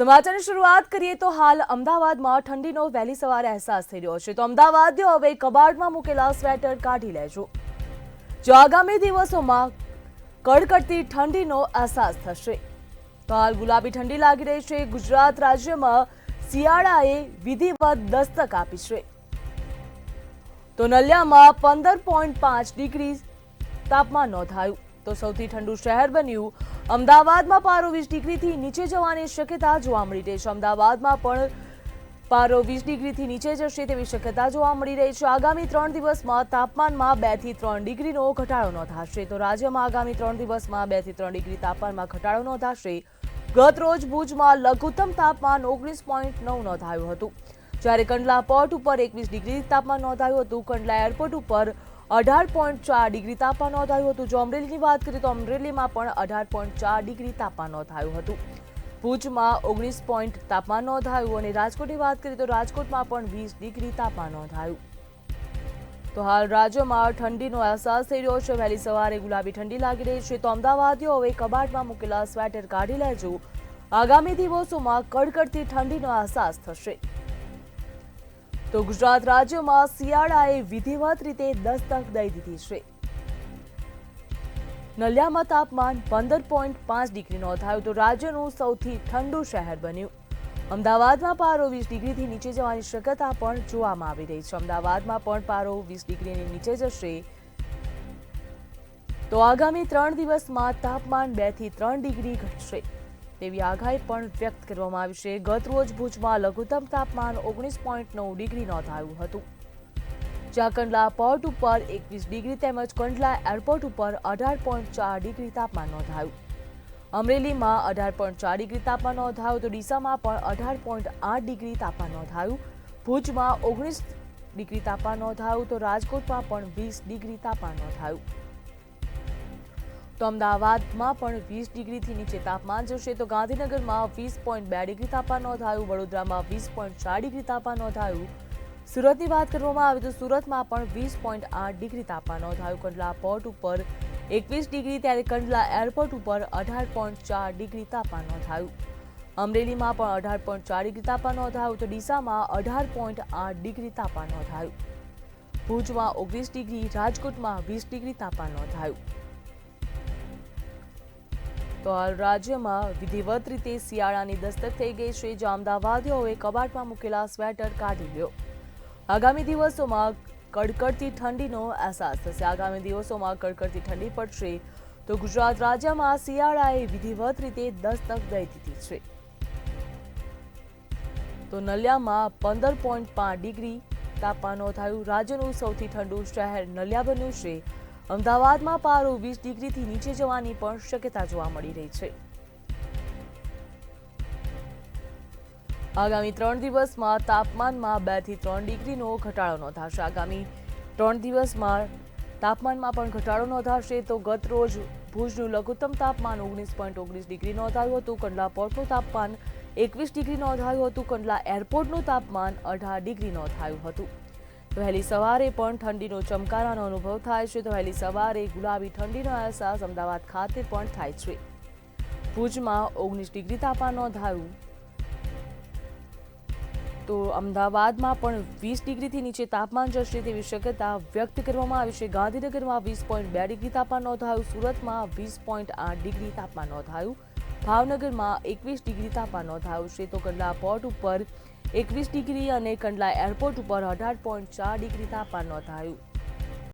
સમાચારની શરૂઆત કરીએ તો હાલ અમદાવાદમાં ઠંડીનો વહેલી સવારે અહેસાસ થઈ રહ્યો છે. તો અમદાવાદીઓ હવે કબાટમાં મૂકેલા સ્વેટર કાઢી લેજો. જો આગામી દિવસોમાં કડકડતી ઠંડીનો અહેસાસ થશે. તો હાલ ગુલાબી ઠંડી લાગી રહી છે. ગુજરાત રાજ્યમાં શિયાળાએ વિધિવત દસ્તક આપી છે. તો નલિયામાં 15.5 ડિગ્રી તાપમાન નોંધાયું. તો સૌથી ઠંડુ શહેર બન્યું. અમદાવાદમાં પારો 20 ડિગ્રીથી નીચે જવાની શક્યતા જોવા મળી રહી છે. અમદાવાદમાં પણ પારો 20 ડિગ્રીથી નીચે જશે તેવી શક્યતા જોવા મળી રહી છે. આગામી 3 દિવસમાં તાપમાનમાં 2 થી 3 ડિગ્રીનો ઘટાડો નોંધાશે. તો રાજ્યમાં આગામી 3 દિવસમાં 2 થી 3 ડિગ્રી તાપમાનમાં ઘટાડો નોંધાશે. ગત રોજ ભુજમાં લઘુત્તમ તાપમાન 19.9 નોંધાયું હતું, જ્યારે કંડલા પોર્ટ ઉપર 21 ડિગ્રી તાપમાન નોંધાયું હતું. કંડલા એરપોર્ટ ઉપર 18.4 ડિગ્રી તાપમાન નોંધાયું હતું. જો અમરેલીની વાત કરીએ તો અમરેલીમાં પણ 18.4 ડિગ્રી તાપમાન નોંધાયું હતું. ભુજમાં 19 તાપમાન નોંધાયું અને રાજકોટની વાત કરીએ તો રાજકોટમાં પણ 20 ડિગ્રી તાપમાન નોંધાયું. તો હાલ રાજ્યમાં ઠંડીનો અહેસાસ થઈ રહ્યો છે. વહેલી સવારે ગુલાબી ઠંડી લાગી રહી છે. તો અમદાવાદીઓ હવે કબાટમાં મૂકેલા સ્વેટર કાઢી લેજો. આગામી દિવસોમાં કડકડતી ઠંડીનો અહેસાસ થશે. તો ગુજરાત રાજ્યમાં શિયાળાએ વિધિવત રીતે દસ્તક દઈ દીધી છે. નલિયામાં તાપમાન 15.5 ડિગ્રી નોંધાયું. તો રાજ્યનું સૌથી ઠંડુ શહેર બન્યું. અમદાવાદમાં પારો 20 ડિગ્રીથી નીચે જવાની શક્યતા પણ જોવામાં આવી રહી છે. અમદાવાદમાં પણ પારો 20 ડિગ્રીની નીચે જશે. તો આગામી 3 દિવસમાં તાપમાન 2 થી 3 ડિગ્રી ઘટશે તેવી આગાહી પણ વ્યક્ત કરવામાં આવી છે. ગત રોજ ભુજમાં લઘુત્તમ તાપમાન 19.9 ડિગ્રી નોંધાયું હતું, જ્યાં કંડલા પોર્ટ ઉપર 21 ડિગ્રી તેમજ કંડલા એરપોર્ટ ઉપર 18.4 ડિગ્રી તાપમાન નોંધાયું. અમરેલીમાં 18.4 ડિગ્રી તાપમાન નોંધાયું. તો ડીસામાં પણ 18.8 ડિગ્રી તાપમાન નોંધાયું. ભુજમાં 19 ડિગ્રી તાપમાન નોંધાયું. તો રાજકોટમાં પણ 20 ડિગ્રી તાપમાન નોંધાયું. તો અમદાવાદમાં પણ 20 ડિગ્રીથી નીચે તાપમાન જશે. તો ગાંધીનગરમાં 20.2 ડિગ્રી તાપમાન નોંધાયું. વડોદરામાં 20.4 ડિગ્રી તાપમાન નોંધાયું. સુરતની વાત કરવામાં આવે તો સુરતમાં પણ 20.8 ડિગ્રી તાપમાન નોંધાયું. કંડલા પોર્ટ ઉપર 21 ડિગ્રી ત્યારે કંડલા એરપોર્ટ ઉપર 18.4 ડિગ્રી તાપમાન નોંધાયું. અમરેલીમાં પણ 18.4 ડિગ્રી તાપમાન નોંધાયું. તો ડીસામાં 18.8 ડિગ્રી તાપમાન નોંધાયું. ભુજમાં 19 ડિગ્રી, રાજકોટમાં 20 ડિગ્રી તાપમાન નોંધાયું. તો હાલ રાજ્યમાં વિધિવત રીતે શિયાળાની દસ્તક થઈ ગઈ છે. જ્યાં અમદાવાદીઓએ કબાટમાં મૂકેલા સ્વેટર કાઢી લ્યો. આગામી દિવસોમાં કડકડતી ઠંડીનો અહેસાસ થશે. આગામી દિવસોમાં કડકડતી ઠંડી પડશે. તો ગુજરાત રાજ્યમાં શિયાળાએ વિધિવત રીતે દસ્તક દઈ દીધી છે. તો નલિયામાં 15.5 ડિગ્રી તાપમાન નોંધાયું. રાજ્યનું સૌથી ઠંડુ શહેર નલિયા બન્યું છે. અમદાવાદમાં પારો 20 ડિગ્રીથી નીચે જવાની પણ શક્યતા જોવા મળી રહી છે. આગામી 3 દિવસમાં તાપમાનમાં 2 થી 3 ડિગ્રીનો ઘટાડો નોંધાશે. આગામી 3 દિવસમાં તાપમાનમાં પણ ઘટાડો નોંધાશે. તો ગત રોજ ભુજનું લઘુત્તમ તાપમાન 19.19 ડિગ્રી નોંધાયું હતું. કંડલા પોર્ટનું તાપમાન 21 ડિગ્રી નોંધાયું હતું. કંડલા એરપોર્ટનું તાપમાન 18 ડિગ્રી નોંધાયું હતું. વહેલી સવારે પણ ઠંડીનો ચમકારાનો અનુભવ થાય છે. તો વહેલી સવારે ગુલાબી ઠંડીનો અહેસાસ અમદાવાદ ખાતે પણ થાય છે. ભુજમાં 19 ડિગ્રી તાપમાન નોંધાયું. તો અમદાવાદમાં પણ 20 ડિગ્રીથી નીચે તાપમાન જશે તેવી શક્યતા વ્યક્ત કરવામાં આવી છે. ગાંધીનગરમાં 20.2 ડિગ્રી તાપમાન નોંધાયું. સુરતમાં 20.8 ડિગ્રી તાપમાન નોંધાયું. ભાવનગરમાં 21 ડિગ્રી તાપમાન નોંધાયું છે. તો કંડલા પોર્ટ ઉપર 21 ડિગ્રી અને કંડલા એરપોર્ટ ઉપર 18.4 ડિગ્રી તાપમાન નોંધાયું.